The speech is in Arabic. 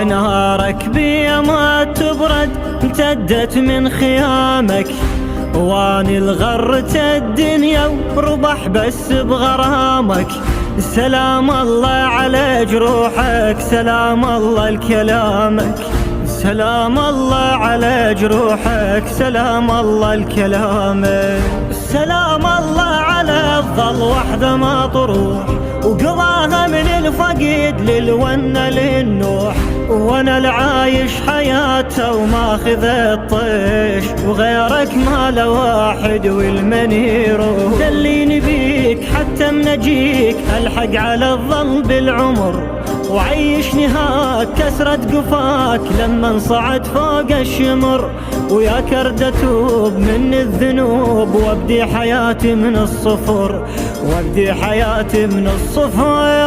نارك بي ما تبرد امتدت من خيامك، واني الغرت الدنيا وربح بس بغرامك. سلام الله على جروحك، سلام الله لكلامك، سلام الله على جروحك، سلام الله لكلامك. سلام الله على الظل وحده ما تروح، وقضاها من الفقيد للونة للنوح، وانا العايش حياته وماخذ الطيش، وغيرك ما له واحد والمن يروح. دليني بيك حتى منجيك الحق على الظل بالعمر، وعيشني هاك كسرة قفاك لما صعد فوق الشمر. ويا كرد اتوب من الذنوب وابدي حياتي من الصفر، وابدي حياتي من الصفر.